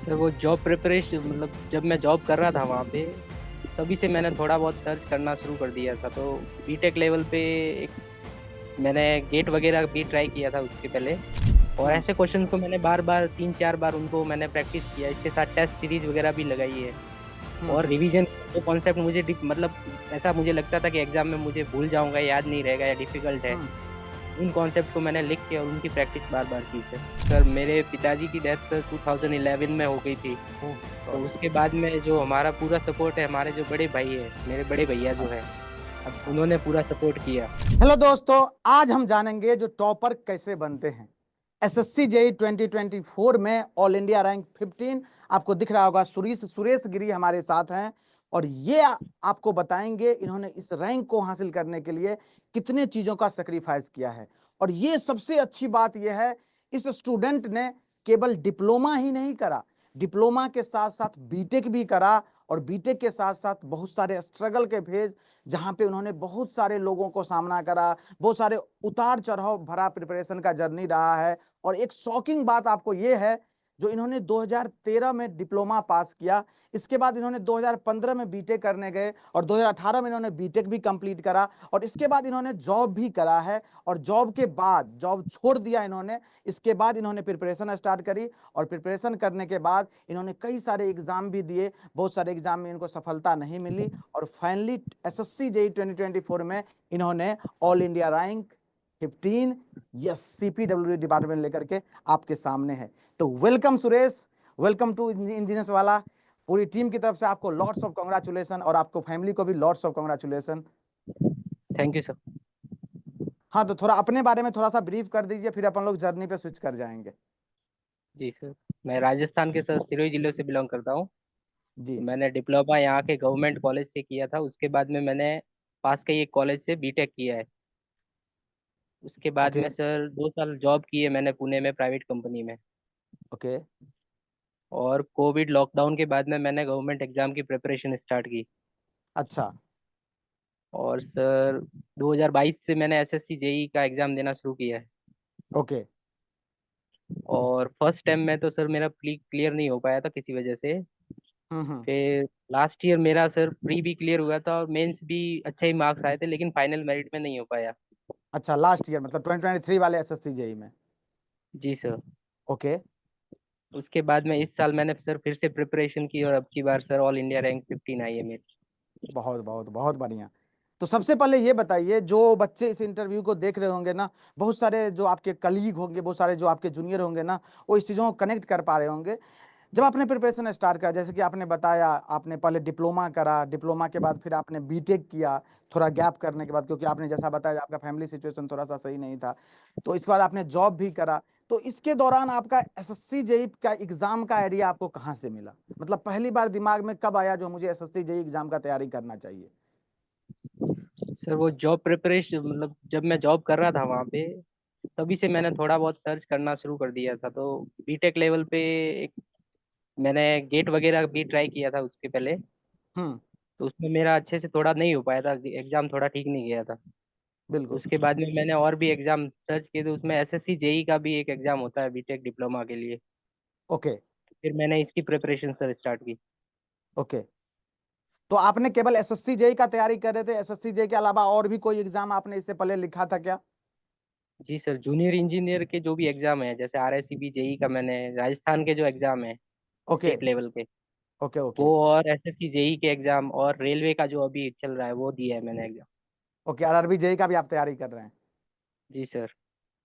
Sir वो job preparation मतलब जब मैं जॉब कर रहा था वहाँ पे, तभी से मैंने थोड़ा बहुत सर्च करना शुरू कर दिया था। तो बीटेक लेवल पे एक मैंने गेट वगैरह भी ट्राई किया था उसके पहले। और हम्म। ऐसे क्वेश्चन को मैंने बार बार 3-4 बार उनको मैंने प्रैक्टिस किया, इसके साथ टेस्ट सीरीज वगैरह भी लगाई है। और हम्म। रिवीजन जो कॉन्सेप्ट मुझे मतलब ऐसा मुझे लगता था कि एग्जाम में मुझे भूल जाऊंगा, याद नहीं रहेगा या डिफिकल्ट है, हम्म। उन कॉन्सेप्ट को मैंने लिख के और उनकी प्रैक्टिस बार बार की सर। सर मेरे पिताजी की डेथ सर 2011 में हो गई थी। ओह तो सॉरी। उसके बाद में जो हमारा पूरा सपोर्ट है, हमारे जो बड़े भाई है, मेरे बड़े भैया अच्छा। जो है, अच्छा। उन्होंने पूरा सपोर्ट किया। हेलो दोस्तों, आज हम जानेंगे जो टॉपर कैसे बनते हैं। एसएससी जेई 2024 में ऑल इंडिया रैंक 15 आपको दिख रहा होगा। सुरेश सुरेश गिरी हमारे साथ हैं और ये आपको बताएंगे इन्होंने इस रैंक को हासिल करने के लिए कितने चीजों का सेक्रीफाइस किया है। और ये सबसे अच्छी बात यह है, इस स्टूडेंट ने केवल डिप्लोमा ही नहीं करा, डिप्लोमा के साथ साथ बीटेक भी करा। और बीटेक के साथ साथ बहुत सारे स्ट्रगल के फेज, जहां पे उन्होंने बहुत सारे लोगों को सामना करा, बहुत सारे उतार चढ़ाव भरा प्रिपरेशन का जर्नी रहा है। और एक शॉकिंग बात आपको यह है, जो इन्होंने 2013 में डिप्लोमा पास किया, इसके बाद इन्होंने 2015 में बीटेक करने गए और 2018 में इन्होंने बीटेक भी कंप्लीट करा और इसके बाद इन्होंने जॉब भी करा है। और जॉब के बाद जॉब छोड़ दिया इन्होंने, इसके बाद इन्होंने प्रिपरेशन स्टार्ट करी और प्रिपरेशन करने के बाद इन्होंने कई सारे एग्जाम भी दिए, बहुत सारे एग्जाम में इनको सफलता नहीं मिली और फाइनली एसएससी जेई 2024 में इन्होंने all India rank 15 yes CPW department लेकर के आपके सामने है। तो welcome Suresh, welcome to engineers Wallah. पूरी टीम की तरफ से आपको लॉट्स ऑफ कांग्रेचुलेशन और आपको फैमिली को भी lots of congratulation. Thank you sir. हाँ, तो थोड़ा अपने बारे में थोड़ा सा ब्रीफ कर दीजिए, फिर अपन लोग जर्नी पे स्विच कर जाएंगे। जी सर, मैं राजस्थान के सर सिरोही जिले से बिलोंग करता हूँ। तो जी। मैंने डिप्लोमा यहाँ के गवर्नमेंट कॉलेज से किया था। उसके बाद में मैंने पास के एक कॉलेज से बीटेक किया है। उसके बाद ओके। में सर 2 साल जॉब की है मैंने पुणे में प्राइवेट कंपनी में। ओके। और कोविड लॉकडाउन के बाद में मैंने गवर्नमेंट एग्जाम की प्रिपरेशन स्टार्ट की। अच्छा। और सर 2022 से मैंने एसएससी जेई का एग्जाम देना शुरू किया है। ओके। और फर्स्ट टाइम में तो सर मेरा क्लियर नहीं हो पाया था किसी वजह से। हम्म। फिर लास्ट ईयर मेरा सर प्री भी क्लियर हुआ था और मेंस भी अच्छे ही मार्क्स आए थे, लेकिन फाइनल मेरिट में नहीं हो पाया। अच्छा, लास्ट ईयर मतलब 2023 वाले एसएससी जेई में। जी सर। ओके। उसके बाद में इस साल मैंने सर फिर से प्रिपरेशन की और अब की बार सर ऑल इंडिया रैंक 15 आई है मेरी। बहुत बहुत बहुत बढ़िया। तो सबसे पहले ये बताइए, जो बच्चे इस इंटरव्यू को देख रहे होंगे ना, बहुत सारे जो आपके कलीग होंगे, बहुत सारे जो आपके जूनियर होंगे ना, वो इस चीज़ों को कनेक्ट कर पा रहे होंगे। जब आपने प्रिपरेशन स्टार्ट करा, जैसे कि आपने बताया, आपने पहले डिप्लोमा करा, डिप्लोमा के बाद फिर आपने बीटेक किया, थोड़ा गैप करने के बाद, क्योंकि आपने जैसा बताया आपका फैमिली सिचुएशन थोड़ा सा सही नहीं था, तो इसके बाद आपने जॉब भी करा। तो इसके दौरान आपका एसएससी जेई का एग्जाम का आइडिया आपको कहाँ से मिला? मतलब पहली बार दिमाग में कब आया जो मुझे एसएससी जेई एग्जाम का तैयारी करना चाहिए? सर वो जॉब प्रिपरेशन मतलब जब मैं जॉब कर रहा था वहाँ पे, तभी से मैंने थोड़ा बहुत सर्च करना शुरू कर दिया था। तो बीटेक लेवल पे एक मैंने गेट वगैरह भी ट्राई किया था उसके पहले। हम्म। तो उसमें मेरा अच्छे से थोड़ा नहीं हो पाया था, एग्जाम थोड़ा ठीक नहीं गया था। बिल्कुल। उसके बाद में मैंने और भी एग्जाम सर्च किए, तो उसमें एसएससी जेई का भी एक एग्जाम होता है बीटेक डिप्लोमा के लिए। ओके। फिर मैंने इसकी प्रिपरेशन सर स्टार्ट की। ओके। तो आपने केवल एसएससी जेई का तैयारी कर रहे थे? एसएससी जेई के अलावा और भी कोई एग्जाम आपने इससे पहले लिखा था क्या? जी सर, जूनियर इंजीनियर के जो भी एग्जाम है, जैसे आरएससीबी जेई का, मैंने राजस्थान के जो एग्जाम है ओके। स्टेट लेवल के, ओके। ओके। वो और एसएससी जेई के एग्जाम और रेलवे का जो अभी चल रहा है वो दिया है मैंने एग्जाम। ओके, आरआरबी जेई का भी आप तैयारी कर रहे हैं? जी सर।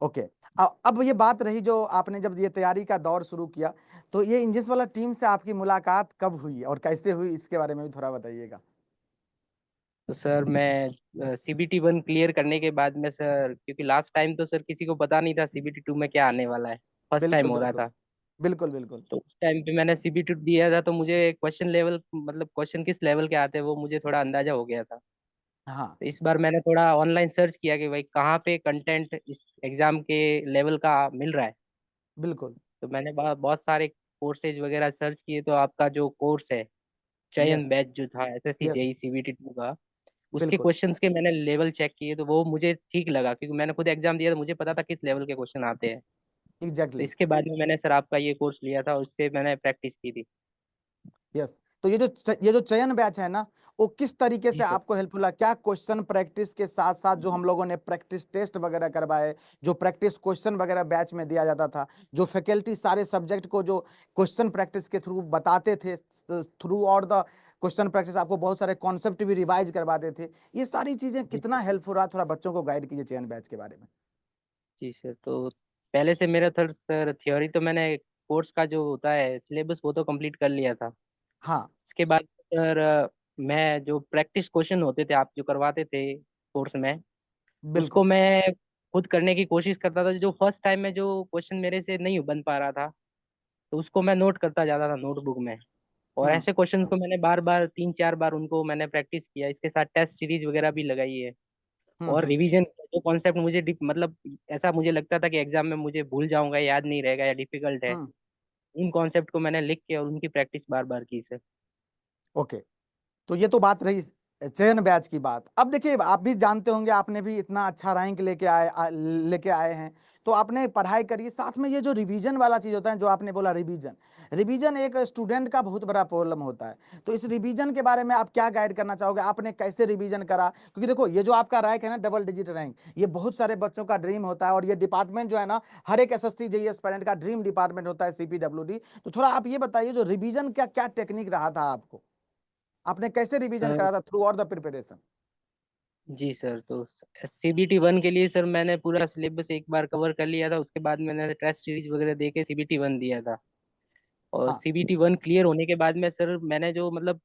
ओके। अब ये बात रही, जो आपने जब ये तैयारी का दौर शुरू किया, तो ये इंजिस वाला टीम से आपकी मुलाकात कब हुई और कैसे हुई, इसके बारे में भी थोड़ा बताइएगा। तो सर मैं सीबीटी 1 क्लियर करने के बाद में सर, क्योंकि लास्ट टाइम तो सर किसी को पता नहीं था सीबीटी 2 में क्या आने वाला है, फर्स्ट टाइम बिल्कुल हो रहा बिल्कुल। था। बिल्कुल बिल्कुल। तो उस टाइम पे मैंने सीबीटी दिया था, तो मुझे क्वेश्चन लेवल मतलब क्वेश्चन किस लेवल के आते हैं वो मुझे थोड़ा अंदाजा हो गया था। हाँ। तो इस बार मैंने थोड़ा ऑनलाइन सर्च किया कि भाई कहाँ पे कंटेंट इस एग्जाम के लेवल का मिल रहा है। बिल्कुल। तो मैंने बहुत सारे कोर्सेज वगैरह सर्च किए। तो आपका जो कोर्स है, चयन यस। बैच जो था एसएससी यस। जेई सीबीटी 2 का, उसके बिल्कुल। क्वेश्चंस के मैंने लेवल चेक किए, तो वो मुझे ठीक लगा, क्योंकि मैंने खुद एग्जाम दिया तो मुझे पता था किस लेवल के क्वेश्चन आते हैं। तो एग्जैक्टली। इसके बाद में मैंने सर आपका ये कोर्स लिया था, उससे मैंने प्रैक्टिस की थी। यस। तो ये जो चयन बैच है ना, वो किस तरीके जी से सर। आपको हेल्पफुल है? क्या क्वेश्चन प्रैक्टिस के साथ साथ जो हम लोगों ने प्रैक्टिस टेस्ट वगैरह करवाए, जो प्रैक्टिस क्वेश्चन वगैरह बैच में दिया जाता था, जो फैकल्टी सारे सब्जेक्ट को जो क्वेश्चन प्रैक्टिस के थ्रू बताते थे, थ्रू और द क्वेश्चन प्रैक्टिस आपको बहुत सारे कॉन्सेप्ट भी रिवाइज करवाते थे, ये सारी चीजें जी कितना सर। हेल्पफुल रहा? थोड़ा बच्चों को गाइड कीजिए चयन बैच के बारे में। जी सर, तो पहले से मेरा था सर थ्योरी, तो मैंने कोर्स का जो होता है सिलेबस वो तो कंप्लीट कर लिया था। हाँ। इसके बाद सर मैं जो प्रैक्टिस क्वेश्चन होते थे आप जो करवाते थे कोर्स में, उसको बिल्कुल। मैं खुद करने की कोशिश करता था। जो फर्स्ट टाइम में जो क्वेश्चन मेरे से नहीं बन पा रहा था, तो उसको मैं नोट करता जाता था नोटबुक में। और हम्म ऐसे क्वेश्चन को मैंने बार बार 3-4 बार उनको मैंने प्रैक्टिस किया। इसके साथ टेस्ट सीरीज वगैरह भी लगाई है। और हम्म। रिवीजन जो कॉन्सेप्ट मुझे मतलब ऐसा मुझे लगता था कि एग्जाम में मुझे भूल जाऊंगा, याद नहीं रहेगा या डिफिकल्ट है, हम्म। उन कॉन्सेप्ट को मैंने लिख के और उनकी प्रैक्टिस बार बार की सर। ओके। तो ये तो बात रही चयन बैच की बात। अब देखिए, आप भी जानते होंगे, आपने भी इतना अच्छा रैंक लेके आए हैं, तो आपने पढ़ाई करी, साथ में ये जो रिवीजन वाला चीज होता है, जो आपने बोला रिवीजन, रिवीजन एक स्टूडेंट का बहुत बड़ा प्रॉब्लम होता है। तो इस रिवीजन के बारे में आप क्या गाइड करना चाहोगे? आपने कैसे रिवीजन करा? क्योंकि देखो, ये जो आपका रैंक है ना, डबल डिजिट रैंक, ये बहुत सारे बच्चों का ड्रीम होता है, और ये डिपार्टमेंट जो है ना, हर एक एसएससी जेईई एस्पिरेंट का ड्रीम डिपार्टमेंट होता है, सीपीडब्ल्यूडी। तो थोड़ा आप ये बताइए, जो रिवीजन का क्या टेक्निक रहा था आपको? आपने कैसे रिवीजन सर करा था थ्रू आउट द प्रिपरेशन? जी सर, तो CBT 1 के लिए सर मैंने पूरा सिलेबस एक बार कवर कर लिया था। उसके बाद मैंने टेस्ट सीरीज वगैरह दे के CBT 1 दिया था। और हाँ। CBT 1 क्लियर होने के बाद में सर मैंने जो मतलब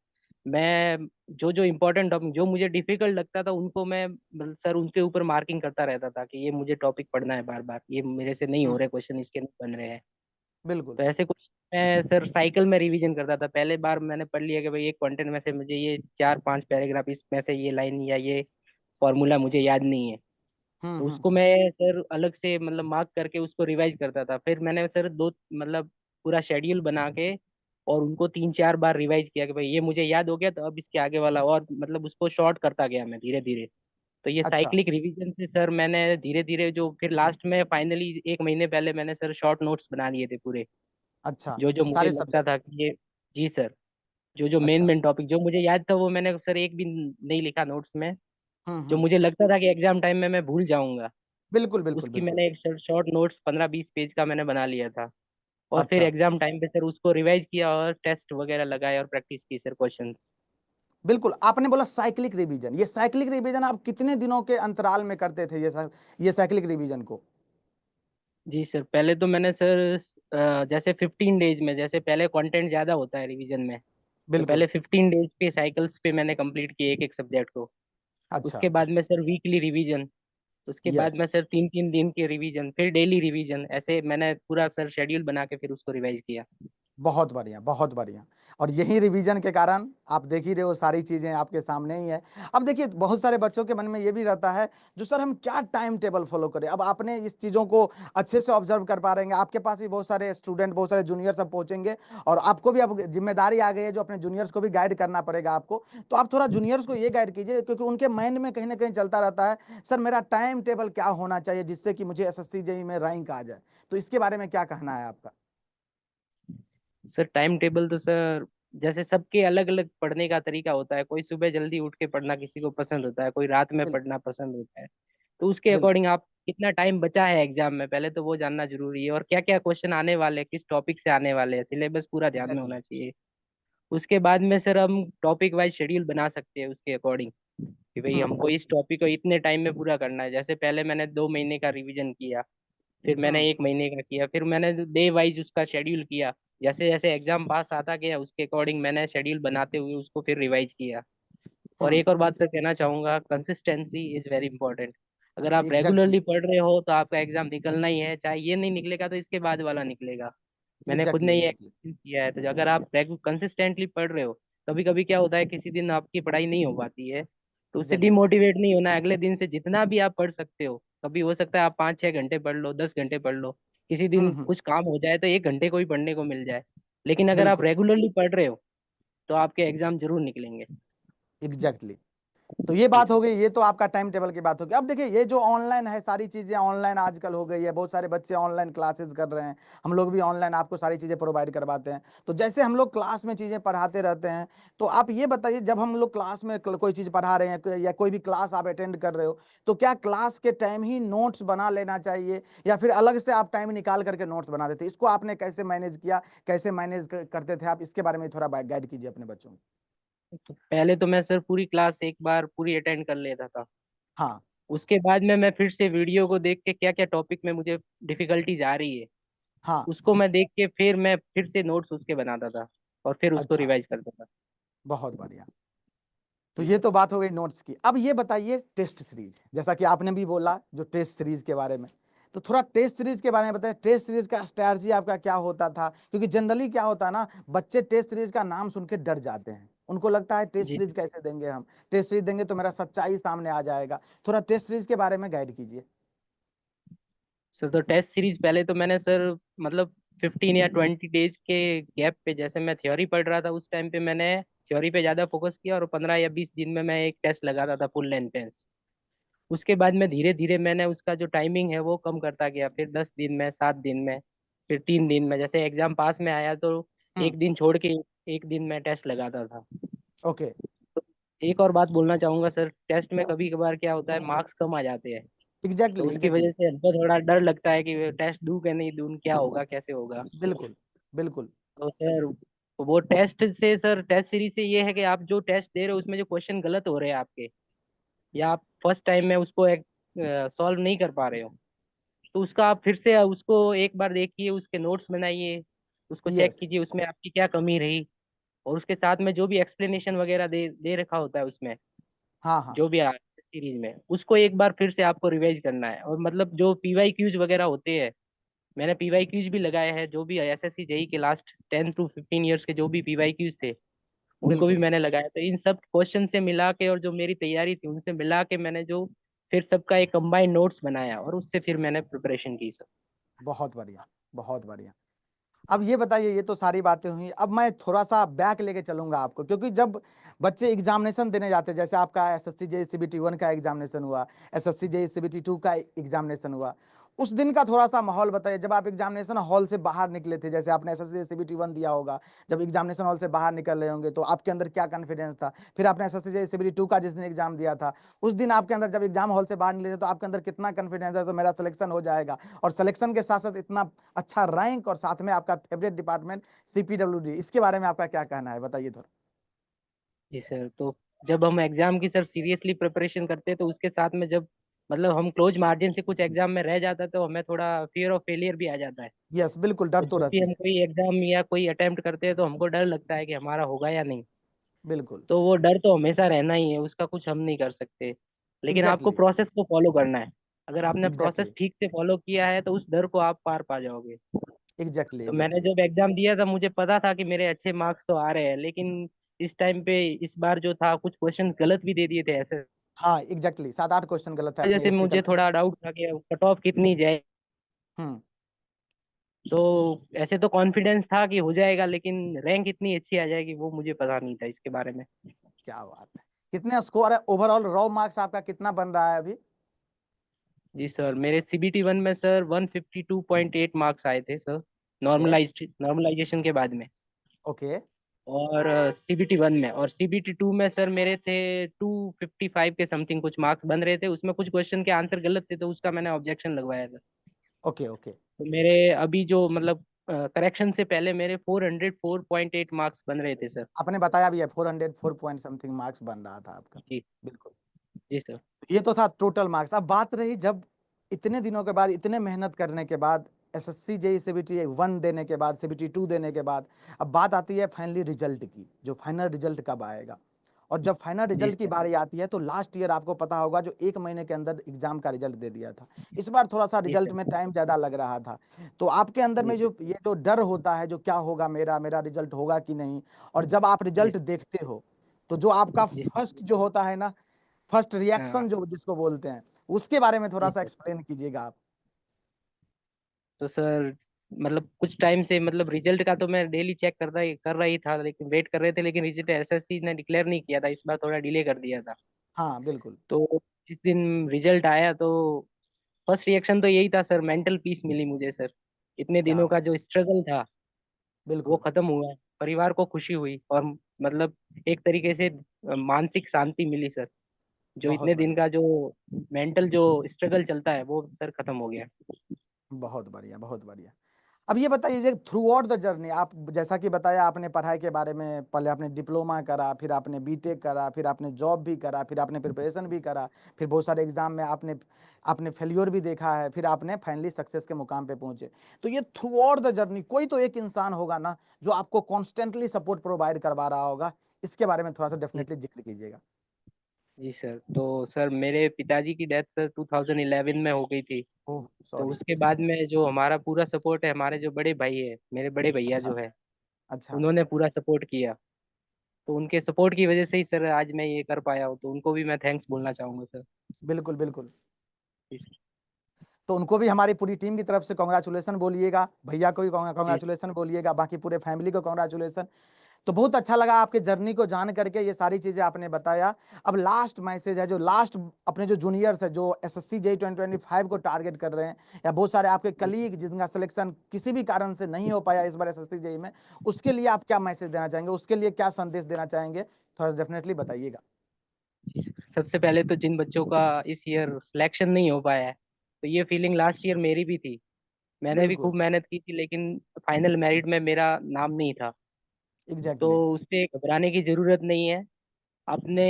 मैं जो जो इम्पोर्टेंट टॉपिक जो मुझे डिफिकल्ट लगता था उनको मैं मतलब सर उनके ऊपर मार्किंग करता रहता था कि ये मुझे टॉपिक पढ़ना है बार बार, ये मेरे से नहीं हो हम्म। रहे क्वेश्चन, इसके नहीं बन रहे हैं। बिल्कुल। तो ऐसे कुछ मैं सर साइकिल में रिवीजन करता था। पहले बार मैंने पढ़ लिया कि भाई ये कंटेंट में से मुझे ये 4-5 पैराग्राफ इसमें से ये लाइन या ये फॉर्मूला मुझे याद नहीं है, तो उसको हम्म। मैं सर अलग से मतलब मार्क करके उसको रिवाइज करता था। फिर मैंने सर दो मतलब पूरा शेड्यूल बना के और उनको 3-4 बार रिवाइज किया कि भाई ये मुझे याद हो गया, तो अब इसके आगे वाला और मतलब उसको शॉर्ट करता गया मैं धीरे धीरे। तो ये अच्छा। साइक्लिक रिवीजन से सर मैंने धीरे धीरे जो फिर लास्ट में फाइनली 1 महीने पहले मैंने सर शॉर्ट नोट्स बना लिए थे पूरे, अच्छा। जो जो मुझे सारे लगता सब्जेक्ट। था कि ये। जी सर, जो जो मेन अच्छा। मेन टॉपिक जो मुझे याद था वो मैंने सर एक भी नहीं लिखा नोट्स में। जो हम्म। मुझे लगता था कि एग्जाम टाइम में मैं भूल जाऊंगा, बिल्कुल बिल्कुल उसकी बिल्कुल। मैंने एक शॉर्ट नोट्स 15-20 पेज का मैंने बना लिया था। और फिर अच्छा। एग्जाम टाइम पे सर उसको रिवाइज किया और टेस्ट वगैरह लगाए और प्रैक्टिस की सर क्वेश्चंस। बिल्कुल, आपने बोला साइक्लिक रिवीजन, ये साइक्लिक रिवीजन आप कितने दिनों के अंतराल में करते थे, ये साइक्लिक रिवीजन को? जी सर, पहले तो मैंने सर जैसे 15 डेज में, जैसे पहले कंटेंट ज़्यादा होता है रिवीजन में, तो बिल्कुल। पहले 15 डेज पे साइकिल्स पे मैंने कंप्लीट किए एक एक सब्जेक्ट को। अच्छा। उसके बाद में सर वीकली रिवीजन, उसके बाद यस। में सर 3-3 दिन के रिवीजन, फिर डेली रिवीजन, ऐसे मैंने पूरा सर शेड्यूल बना के फिर उसको रिवाइज किया। बहुत बढ़िया, बहुत बढ़िया। और यही रिवीजन के कारण आप देख ही रहे हो, सारी चीजें आपके सामने ही है। अब देखिए, बहुत सारे बच्चों के मन में ये भी रहता है, जो सर हम क्या टाइम टेबल फॉलो करें? अब आपने इस चीजों को अच्छे से ऑब्जर्व कर पा रहे हैं, आपके पास भी बहुत सारे स्टूडेंट, बहुत सारे जूनियर्स अब पहुंचेंगे, और आपको भी अब जिम्मेदारी आ गई है, जो अपने जूनियर्स को भी गाइड करना पड़ेगा आपको। तो आप थोड़ा जूनियर्स को ये गाइड कीजिए, क्योंकि उनके माइंड में कहीं ना कहीं चलता रहता है, सर मेरा टाइम टेबल क्या होना चाहिए जिससे कि मुझे एसएससी जेईई में रैंक आ जाए। तो इसके बारे में क्या कहना है आपका? सर टाइम टेबल तो सर जैसे सबके अलग अलग पढ़ने का तरीका होता है। कोई सुबह जल्दी उठ के पढ़ना किसी को पसंद होता है, कोई रात में बिल्कुल। पढ़ना पसंद होता है। तो उसके बिल्कुल। अकॉर्डिंग आप कितना टाइम बचा है एग्जाम में पहले तो वो जानना जरूरी है, और क्या क्या क्वेश्चन आने वाले हैं, किस टॉपिक से आने वाले हैं, सिलेबस पूरा ध्यान में एग्जैक्टली। होना चाहिए। उसके बाद में सर हम टॉपिक वाइज शेड्यूल बना सकते हैं उसके अकॉर्डिंग, कि भाई हम्म। हमको इस टॉपिक को इतने टाइम में पूरा करना है। जैसे पहले मैंने 2 महीने का रिवीजन किया, फिर मैंने हम्म। 1 महीने का किया, फिर मैंने डे वाइज उसका शेड्यूल किया। जैसे जैसे एग्जाम पास आता गया उसके अकॉर्डिंग मैंने शेड्यूल बनाते हुए उसको फिर रिवाइज किया। और हम्म। एक और बात सर कहना चाहूंगा, कंसिस्टेंसी इज वेरी इंपॉर्टेंट। अगर आप एग्जैक्टली। रेगुलरली पढ़ रहे हो तो आपका एग्जाम निकलना ही है, चाहे ये नहीं निकलेगा तो इसके बाद वाला निकलेगा। मैंने खुद एग्जैक्टली। ने ये एग्जैक्टली। एक्सपीरियंस किया है। तो अगर आप कंसिस्टेंटली पढ़ रहे हो, कभी कभी क्या होता है किसी दिन आपकी पढ़ाई नहीं हो पाती है, तो उससे एग्जैक्टली। डिमोटिवेट नहीं होना है। अगले दिन से जितना भी आप पढ़ सकते हो, कभी हो सकता है आप 5-6 घंटे पढ़ लो, 10 घंटे पढ़ लो, किसी दिन हम्म। कुछ काम हो जाए तो 1 घंटे को ही पढ़ने को मिल जाए, लेकिन अगर आप बिल्कुल। रेगुलरली पढ़ रहे हो तो आपके एग्जाम जरूर निकलेंगे। एग्जैक्टली। तो ये जी बात हो सर। गई, ये तो आपका टाइम टेबल की बात होगी। अब देखिए ये जो ऑनलाइन है, सारी चीजें ऑनलाइन आजकल हो गई है, बहुत सारे बच्चे ऑनलाइन क्लासेस कर रहे हैं, हम लोग भी ऑनलाइन आपको सारी चीजें प्रोवाइड करवाते हैं। तो जैसे हम लोग क्लास में चीजें पढ़ाते रहते हैं, तो आप ये बताइए, जब हम लोग क्लास में कोई चीज पढ़ा रहे हैं या कोई भी क्लास आप अटेंड कर रहे हो, तो क्या क्लास के टाइम ही नोट्स बना लेना चाहिए, या फिर अलग से आप टाइम निकाल करके नोट्स बना देते? इसको आपने कैसे मैनेज किया, कैसे मैनेज करते थे आप? इसके बारे में थोड़ा गाइड कीजिए अपने बच्चों को। तो पहले तो मैं सर पूरी क्लास एक बार पूरी अटेंड कर लेता था। हाँ। उसके बाद में मैं फिर से वीडियो को देख के क्या क्या टॉपिक में मुझे डिफिकल्टीज आ रही है, हाँ। उसको मैं देख के फिर मैं फिर से नोट्स उसके बनाता था और फिर उसको अच्छा, रिवाइज करता था। बहुत बढ़िया। तो जी ये सर। तो बात हो गई नोट्स की। अब ये बताइए टेस्ट सीरीज, जैसा कि आपने भी बोला जो टेस्ट सीरीज के बारे में, तो थोड़ा टेस्ट सीरीज के बारे में बताइए। टेस्ट सीरीज का स्ट्रैटेजी आपका क्या होता था? क्योंकि जनरली क्या होता है ना, बच्चे टेस्ट सीरीज का नाम सुन के डर जाते हैं, उनको लगता है टेस्ट जी सीरीज कैसे देंगे हम, टेस्ट सीरीज देंगे तो मेरा सच्चाई सामने आ जाएगा। थोड़ा टेस्ट सीरीज के बारे में गाइड कीजिए। सर, तो टेस्ट सीरीज पहले तो मैंने सर मतलब 15 या 20 डेज के गैप पे, जैसे मैं थ्योरी पढ़ रहा था उस टाइम पे मैंने थ्योरी पे ज़्यादा फोकस किया, और 15 या 20 दिन में मैं एक टेस्ट लगाता था फुल लेंथ टेस्ट। उसके बाद में धीरे धीरे मैंने उसका जो टाइमिंग है वो कम करता गया, फिर 10 दिन में, 7 दिन में, फिर 3 दिन में। जैसे एग्जाम पास में आया तो हम्म। एक दिन छोड़ के एक दिन में टेस्ट लगाता था। ओके। तो एक और बात बोलना चाहूंगा सर, टेस्ट में कभी कभार क्या होता है, मार्क्स कम आ जाते हैं। तो एग्जैक्टली उसकी वजह एग्जैक्टली। से हमको थोड़ा डर लगता है कि टेस्ट दूं कि नहीं दूं, क्या होगा, कैसे होगा। बिल्कुल बिल्कुल। तो सर वो टेस्ट से, सर टेस्ट सीरीज से ये है कि आप जो टेस्ट दे रहे हो उसमें जो क्वेश्चन गलत हो रहे हैं आपके, या आप फर्स्ट टाइम में उसको सॉल्व नहीं कर पा रहे हो, तो उसका आप फिर से उसको एक बार देखिए, उसके नोट्स बनाइए, उसको चेक यस। कीजिए उसमें आपकी क्या कमी रही। और उसके साथ में जो भी एक्सप्लेनेशन वगैरह दे दे रखा होता है उसमें, हाँ हाँ। जो भी सीरीज में, उसको एक बार फिर से आपको रिवाइज करना है। और मतलब जो पीवाई क्यूज वगैरह होते हैं, मैंने पीवाई क्यूज भी लगाए हैं, जो भी एसएससी जेई के लास्ट 10 to 15 ईयर्स के जो भी पीवाई क्यूज थे उनको भी बिल्कुल। मैंने लगाया। तो इन सब क्वेश्चन से मिला के और जो मेरी तैयारी थी उनसे मिला के मैंने जो फिर सबका एक कंबाइंड नोट्स बनाया, और उससे फिर मैंने प्रिपरेशन की सर। बहुत बढ़िया, बहुत बढ़िया। अब ये बताइए, ये तो सारी बातें हुई, अब मैं थोड़ा सा बैक लेके चलूंगा आपको, क्योंकि जब बच्चे एग्जामिनेशन देने जाते हैं, जैसे आपका एसएससी जेई सीबीटी 1 का एग्जामिनेशन हुआ, एसएससी जेई सीबीटी 2 का एग्जामिनेशन हुआ, उस दिन का थोड़ा सा माहौल बताइए। जब आप एग्जामिनेशन हॉल से बाहर निकले थे, जैसे आपने एसएससी सीबीटी 1 दिया होगा, जब एग्जामिनेशन हॉल से बाहर निकल रहे होंगे तो आपके अंदर क्या कॉन्फिडेंस था? फिर आपने एसएससी जेई सीबीटी 2 का जिस दिन एग्जाम दिया था, उस दिन आपके अंदर जब एग्जाम हॉल से बाहर निकले थे, तो आपके अंदर कितना कॉन्फिडेंस है तो मेरा सिलेक्शन हो जाएगा? और सिलेक्शन के साथ साथ इतना अच्छा रैंक, और साथ में आपका फेवरेट डिपार्टमेंट सीपीडब्ल्यूडी, इसके बारे में आपका क्या कहना है, बताइए थोड़ा। जी सर, तो जब हम एग्जाम की सर सीरियसली प्रिपरेशन करते हैं तो उसके साथ में जब मतलब हम क्लोज मार्जिन से कुछ एग्जाम में रह जाता है तो हमें थोड़ा फियर ऑफ फेलियर भी आ जाता है। यस, बिल्कुल, डर तो तो जब भी रहती हम है। कोई एग्जाम या कोई अटेम्प्ट करते हैं तो हमको डर लगता है कि हमारा होगा या नहीं। बिल्कुल। तो वो डर तो हमेशा रहना ही है, उसका कुछ हम नहीं कर सकते। लेकिन आपको एग्जैक्टली प्रोसेस को फॉलो करना है। अगर आपने एग्जैक्टली प्रोसेस ठीक से फॉलो किया है तो उस डर को आप पार पा जाओगे। एग्जैक्टली तो मैंने एग्जैक्टली। जब एग्जाम दिया था मुझे पता था कि मेरे अच्छे मार्क्स तो आ रहे हैं, लेकिन इस टाइम पे इस बार जो था कुछ क्वेश्चन गलत भी दे दिए थे ऐसे, हाँ एग्जैक्टली, 7 8 क्वेश्चन गलत है वजह अपने से एसटी मुझे कट। थोड़ा डाउट था कि कट ऑफ कितनी जाए। हम्म। तो ऐसे तो कॉन्फिडेंस था कि हो जाएगा, लेकिन रैंक इतनी अच्छी आ जाएगी वो मुझे पता नहीं था इसके बारे में। क्या बात है। कितने स्कोर है ओवरऑल, रॉ मार्क्स आपका कितना बन रहा है अभी? जी सर, मेरे सीबीटी 1 में सर 152.8 मार्क्स आए थे सर, ओके। नॉर्मलाइजेशन के बाद में। ओके। और सीबीटी 1 में, और सीबीटी 2 में सर मेरे थे 255 के समथिंग कुछ मार्क्स बन रहे थे, उसमें कुछ क्वेश्चन के आंसर गलत थे तो उसका मैंने ऑब्जेक्शन लगवाया था। ओके। ओके। तो मेरे अभी जो मतलब करेक्शन से पहले मेरे 404.8 मार्क्स बन रहे थे सर। आपने बताया भी है 404 पॉइंट समथिंग मार्क्स बन रहा था आपका। जी। बिल्कुल। जी सर। ये तो था टोटल मार्क्स। अब बात रही, जब इतने दिनों के बाद, इतने मेहनत करने के बाद, एसएससी जेई सीबीटी 1 देने के बाद, सीबीटी 2 देने के बाद, अब बात आती है फाइनली रिजल्ट की, जो फाइनल रिजल्ट कब आएगा? और जब फाइनल जी रिजल्ट की सर। बारी आती है, तो लास्ट ईयर आपको पता होगा जो 1 महीने के अंदर एग्जाम का रिजल्ट दे दिया था, इस बार थोड़ा सा जी रिजल्ट सर। में टाइम ज्यादा लग रहा था। तो आपके अंदर जी में सर। जो ये जो डर होता है, जो क्या होगा, मेरा मेरा रिजल्ट होगा कि नहीं, और जब आप जी रिजल्ट सर। देखते हो, तो जो आपका जी सर। फर्स्ट जो होता है ना, फर्स्ट हाँ। रिएक्शन जो जिसको बोलते हैं, उसके बारे में थोड़ा जी सा सर। एक्सप्लेन कीजिएगा आप। तो सर मतलब कुछ टाइम से मतलब रिजल्ट का तो मैं डेली चेक कर रहा ही था, लेकिन वेट कर रहे थे, लेकिन रिजल्ट एसएससी ने डिक्लेयर नहीं किया था, इस बार थोड़ा डिले कर दिया था। हाँ बिल्कुल। तो जिस दिन रिजल्ट आया तो फर्स्ट रिएक्शन तो यही था सर, मेंटल पीस मिली मुझे सर। इतने क्या दिनों का बात। जो स्ट्रगल था वो बिल्कुल। खत्म हुआ, परिवार को खुशी हुई, और मतलब एक तरीके से मानसिक शांति मिली सर। जो बहुत इतने दिन बढ़िया। का जो मेंटल जो स्ट्रगल चलता है वो सर खत्म हो गया। बहुत बढ़िया, बहुत बढ़िया। अब ये बताइए थ्रू आउट द जर्नी, आप जैसा कि बताया आपने पढ़ाई के बारे में, पहले आपने डिप्लोमा करा, फिर आपने बीटेक करा, फिर आपने जॉब भी करा, फिर आपने प्रिपरेशन भी करा, फिर बहुत सारे एग्जाम में आपने आपने फेल्योर भी देखा है, फिर आपने फाइनली सक्सेस के मुकाम पे पहुंचे। तो ये थ्रू आउट द जर्नी कोई तो एक इंसान होगा ना जो आपको कॉन्स्टेंटली सपोर्ट प्रोवाइड करवा रहा होगा, इसके बारे में थोड़ा सा जी डेफिनेटली जिक्र कीजिएगा। जी सर, तो सर मेरे पिताजी की डेथ सर 2011 में हो गई थी। ओह तो सॉरी। उसके बाद में जो हमारा पूरा सपोर्ट है, हमारे जो बड़े भाई है, मेरे बड़े भैया अच्छा। जो है, अच्छा। उन्होंने पूरा सपोर्ट किया। तो उनके सपोर्ट की वजह से ही सर आज मैं ये कर पाया हूँ, तो उनको भी मैं थैंक्स बोलना चाहूंगा सर। बिल्कुल बिल्कुल। जी सर। तो उनको भी हमारी पूरी टीम की तरफ से कॉन्ग्रेचुलेसन बोलिएगा, भैया को भी जी कॉन्ग्रेचुलेसन बोलिएगा, बाकी पूरे फैमिली को कॉन्ग्रेचुलेसन। तो बहुत अच्छा लगा आपके जर्नी को जान करके, ये सारी चीजें आपने बताया। अब लास्ट मैसेज है, जो लास्ट अपने जो जूनियर्स है जो एसएससी जेई 2025 को टारगेट कर रहे हैं, या बहुत सारे आपके जी कलीग जिनका सिलेक्शन किसी भी कारण से नहीं हो पाया इस बार एसएससी जेई में, उसके लिए आप क्या मैसेज देना चाहेंगे, उसके लिए क्या संदेश देना चाहेंगे, थोड़ा डेफिनेटली बताइएगा। जी सर। सबसे पहले तो जिन बच्चों का इस ईयर सिलेक्शन नहीं हो पाया है, तो ये फीलिंग लास्ट ईयर मेरी भी थी। मैंने भी बिल्कुल। खूब मेहनत की थी, लेकिन फाइनल मेरिट में मेरा नाम नहीं था। तो एग्जैक्टली। उससे घबराने की जरूरत नहीं है। आपने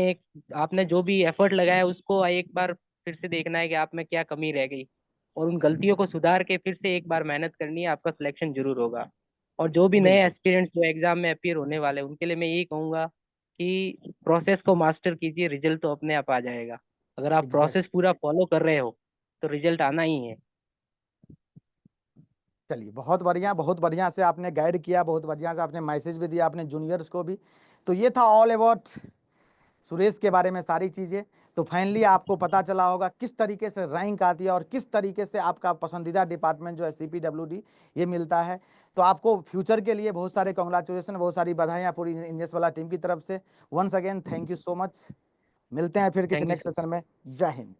आपने जो भी एफर्ट लगाया उसको एक बार फिर से देखना है कि आप में क्या कमी रह गई, और उन गलतियों को सुधार के फिर से एक बार मेहनत करनी है, आपका सिलेक्शन जरूर होगा। और जो भी नए बिल्कुल। एस्पिरेंट्स जो एग्जाम में अपियर होने वाले हैं, उनके लिए मैं यही कहूंगा कि प्रोसेस को मास्टर कीजिए, रिजल्ट तो अपने आप आ जाएगा। अगर आप एग्जैक्ट। प्रोसेस पूरा फॉलो कर रहे हो तो रिजल्ट आना ही है। चलिए बहुत बढ़िया से आपने गाइड किया, बहुत बढ़िया से आपने मैसेज भी दिया अपने जूनियर्स को भी। तो ये था ऑल अबाउट सुरेश के बारे में सारी चीज़ें। तो फाइनली आपको पता चला होगा किस तरीके से रैंक आती है और किस तरीके से आपका पसंदीदा डिपार्टमेंट जो है CPWD ये मिलता है। तो आपको फ्यूचर के लिए बहुत सारे कॉन्ग्रेचुलेसन, बहुत सारी बधाइयाँ पूरी इंजेस वाला टीम की तरफ से। Once again thank you so much. मिलते हैं फिर किसी thank you next sir. Session में। जय हिंद।